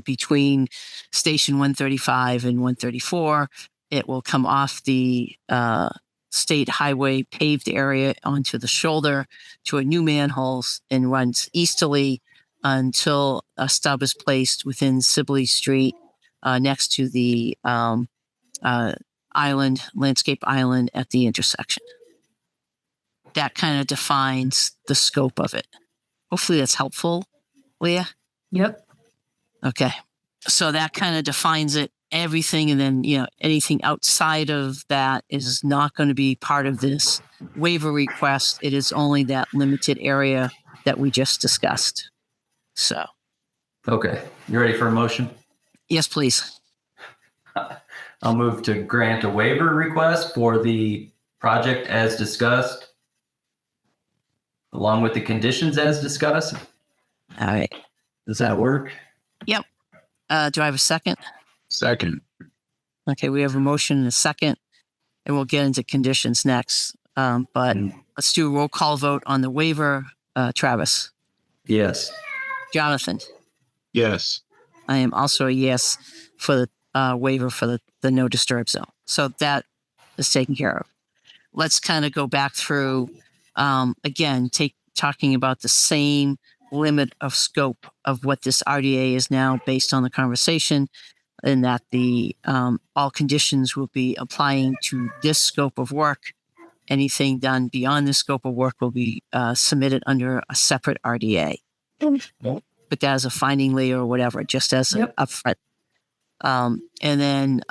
between station 135 and 134. It will come off the state highway paved area onto the shoulder to a new manhole and runs easterly until a stub is placed within Sibley Street next to the landscape island at the intersection. That kind of defines the scope of it. Hopefully that's helpful, Leah. Yep. Okay. So that kind of defines it, everything. And then, anything outside of that is not going to be part of this waiver request. It is only that limited area that we just discussed. So, Okay. You ready for a motion? yes, please. I'll move to grant a waiver request for the project as discussed, along with the conditions as discussed. All right. Does that work? Do I have a second? Second. Okay. We have a motion and a second, and we'll get into conditions next. But let's do a roll call vote on the waiver. Travis, Yes. Jonathan, Yes. I am also a yes for the waiver for the no disturb zone. So that is taken care of. Let's kind of go back through again, talking about the same limit of scope of what this RDA is now based on the conversation, and that the all conditions will be applying to this scope of work. Anything done beyond this scope of work will be submitted under a separate RDA. But that as a finding layer or whatever, just as Yep. a upfront. And then,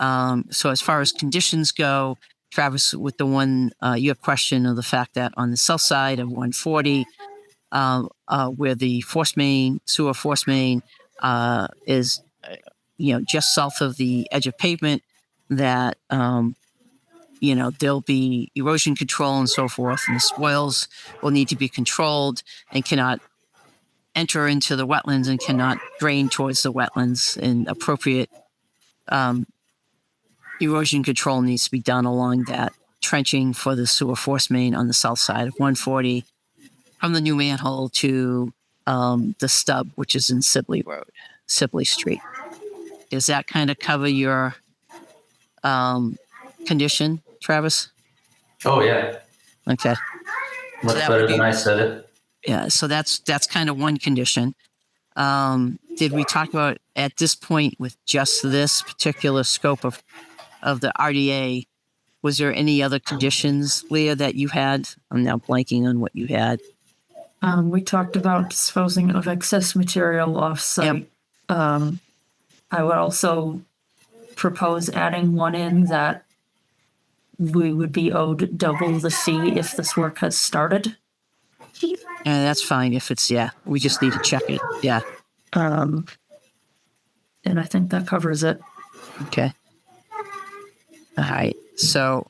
so as far as conditions go, Travis, with the one, your question of the fact that on the south side of 140, where the sewer force main is, just south of the edge of pavement, that, there'll be erosion control and so forth, and the spoils will need to be controlled and cannot enter into the wetlands and cannot drain towards the wetlands, and appropriate erosion control needs to be done along that trenching for the sewer force main on the south side of 140 from the new manhole to the stub, which is in Sibley Street. Does that kind of cover your condition, Travis? Oh, yeah. Okay. Much that better would be- than I said it. Yeah, so that's kind of one condition. Did we talk about at this point with just this particular scope of the RDA? Was there any other conditions, Leah, that you had? I'm now blanking on what you had. We talked about disposing of excess material off-site. I would also propose adding one in that we would be owed double the fee if this work has started. And that's fine if it's, we just need to check it. Yeah. And I think that covers it. Okay. All right. So,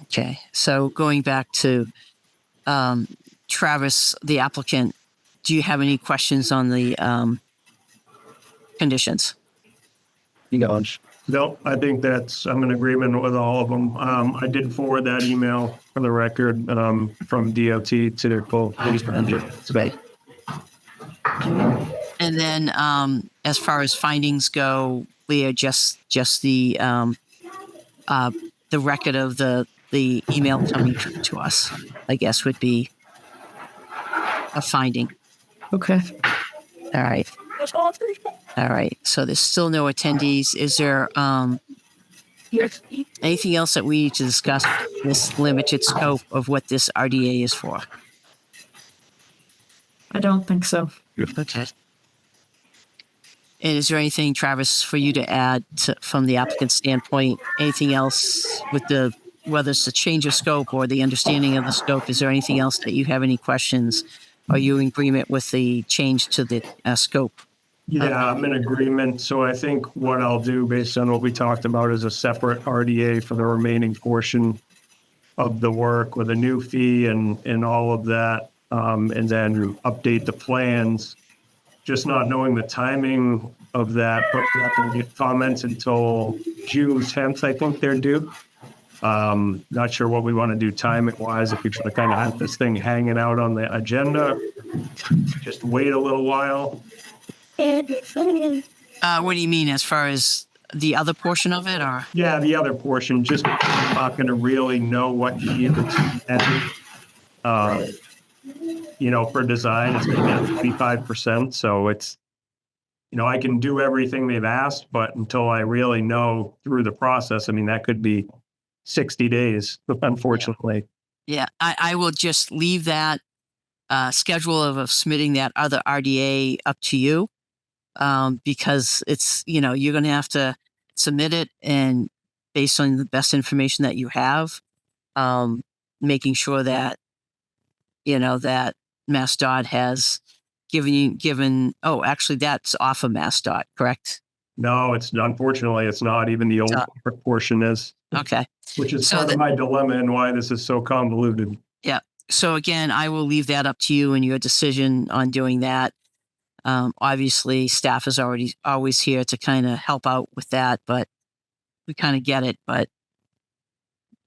okay. So going back to Travis, the applicant, do you have any questions on the conditions? You go. No, I think I'm in agreement with all of them. I did forward that email for the record from DOT to their full. Right. And then, as far as findings go, Leah, just the record of the email coming to us, I guess, would be a finding. Okay. All right. All right. So there's still no attendees. Is there anything else that we need to discuss? This limited scope of what this RDA is for. I don't think so. Okay. And is there anything, Travis, for you to add from the applicant's standpoint? Anything else with whether it's the change of scope or the understanding of the scope? Is there anything else that you have any questions? Are you in agreement with the change to the scope? Yeah, I'm in agreement. So I think what I'll do based on what we talked about is a separate RDA for the remaining portion of the work with a new fee and all of that, and then update the plans. Just not knowing the timing of that, but we have to get comments until June 10th, I think they're due. Not sure what we want to do timing wise, if we try to kind of have this thing hanging out on the agenda, just wait a little while. What do you mean as far as the other portion of it, or? Yeah, the other portion, just not going to really know what year for design, it's going to be 55%. So it's, I can do everything they've asked, but until I really know through the process, I mean, that could be 60 days, unfortunately. Yeah, I will just leave that schedule of submitting that other RDA up to you, because it's, you're going to have to submit it, and based on the best information that you have, making sure that, that MassDOT has oh, actually that's off of MassDOT, correct? No, unfortunately, it's not. Even the old portion is. Okay. Which is part of my dilemma and why this is so convoluted. Yeah. So again, I will leave that up to you and your decision on doing that. Obviously, staff is always here to kind of help out with that, but we kind of get it. But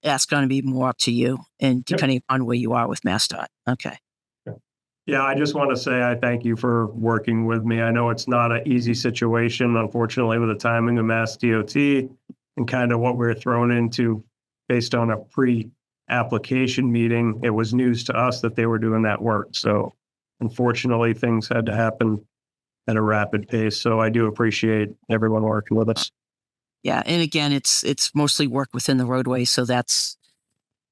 that's going to be more up to you, and depending on where you are with MassDOT. Okay. Yeah, I just want to say I thank you for working with me. I know it's not an easy situation, unfortunately, with the timing of Mass DOT and kind of what we're thrown into based on a pre-application meeting. It was news to us that they were doing that work. So unfortunately, things had to happen at a rapid pace. So I do appreciate everyone working with us. Yeah, and again, it's mostly work within the roadway, so that's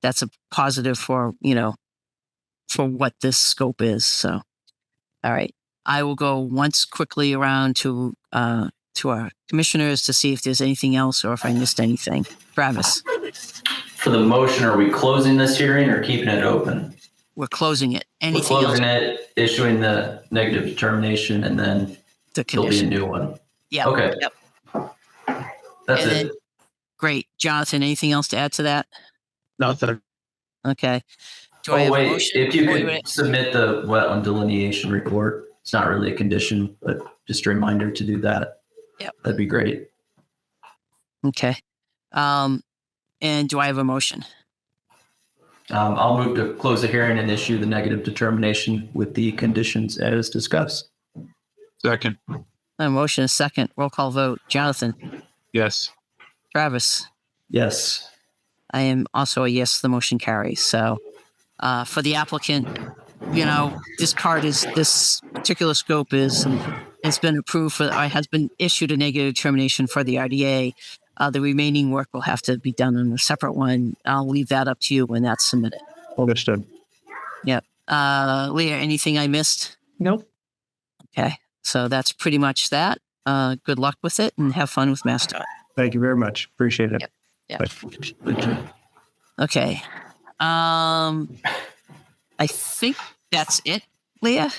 a positive for for what this scope is. So, all right, I will go once quickly around to our commissioners to see if there's anything else or if I missed anything. Travis, For the motion, are we closing this hearing or keeping it open? we're closing it. We're Anything else? closing it, issuing the negative determination, and then The there'll be a condition. new one. Yeah. Okay. Yep. That's And it. then- Great, Jonathan. Anything else to add to that? Nothing. Okay. Do I have Oh, a wait, motion? if you Wait, could wait. submit the wetland delineation report, it's not really a condition, but just a reminder to do that. Yep. That'd be great. Okay. And do I have a motion? I'll move to close the hearing and issue the negative determination with the conditions as discussed. Second. A motion, a second. Roll call vote. Jonathan, Yes. Travis. Yes. I am also a yes. The motion carries. So, for the applicant, this particular scope has been approved for, or has been issued a negative determination for the RDA. The remaining work will have to be done on a separate one. I'll leave that up to you when that's submitted. Understood. Yep. Leah, anything I missed? Nope. Okay. So that's pretty much that. Good luck with it and have fun with MassDOT. Thank you very much. Appreciate it. Yep. Yep. Bye. Okay. I think that's it, Leah.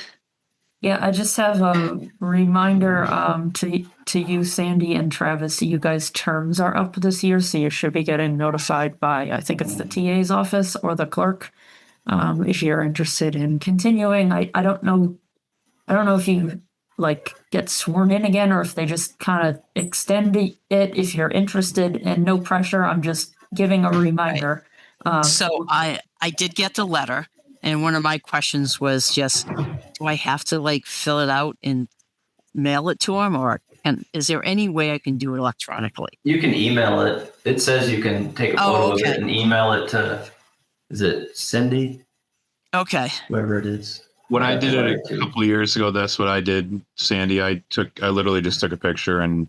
Yeah, I just have a reminder to you, Sandy and Travis. You guys' terms are up this year, so you should be getting notified by, I think it's the TA's office or the clerk, if you're interested in continuing. I don't know if you get sworn in again or if they just kind of extend it if you're interested, and no pressure. I'm just giving a reminder. So I did get the letter, and one of my questions was just, do I have to fill it out and mail it to them, or is there any way I can do it electronically? You can email it. It says you can take a photo of okay. it and email it to, is it Cindy? Okay. Whoever it is. When I did it a couple of years ago, that's what I did, Sandy. I literally just took a picture and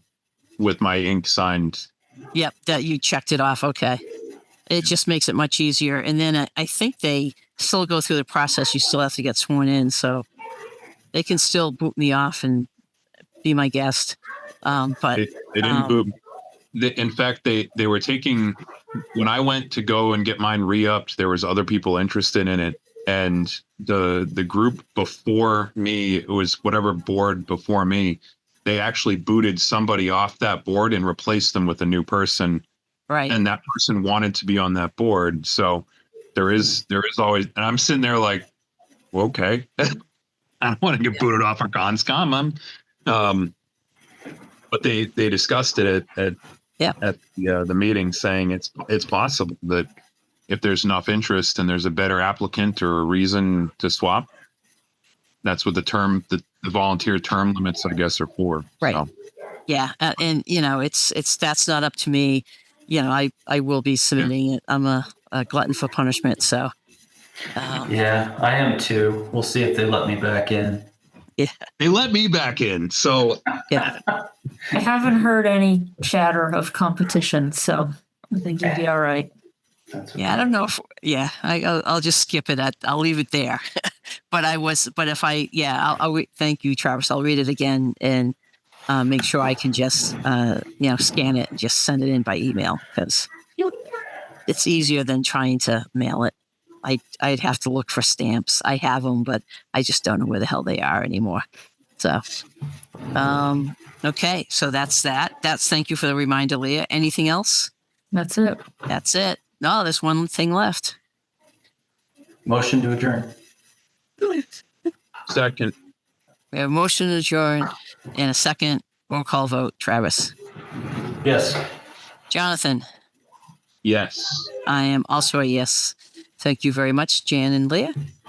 with my ink signed. Yep. That you checked it off. Okay. It just makes it much easier. And then I think they still go through the process. You still have to get sworn in, so they can still boot me off and be my guest. But They didn't boot. In fact, they were taking, when I went to go and get mine re-upped, there was other people interested in it. And the group before me, it was whatever board before me, they actually booted somebody off that board and replaced them with a new person. right. And that person wanted to be on that board. So there is always, and I'm sitting there like, well, okay, I don't want to get booted off our conscom. But they discussed it at the meeting, saying it's possible that if there's enough interest and there's a better applicant or a reason to swap, that's what the volunteer term limits, I guess, are for. Right. So, Yeah. And it's, that's not up to me. I will be submitting it. I'm a glutton for punishment. So, Yeah, I am too. We'll see if they let me back in. they let me back in. So yeah. I haven't heard any chatter of competition, so I think you'd be all right. Yeah, I don't know if. Yeah, I'll just skip it. I'll leave it there. But if I, thank you, Travis. I'll read it again and make sure I can just, scan it and just send it in by email because it's easier than trying to mail it. I'd have to look for stamps. I have them, but I just don't know where the hell they are anymore. So, okay, so that's that. Thank you for the reminder, Leah. Anything else? That's it. That's it. No, there's one thing left. Motion to adjourn. second, We have a motion to adjourn and a second roll call vote. Travis, Yes. Jonathan, yes. I am also a yes. Thank you very much, Jan and Leah.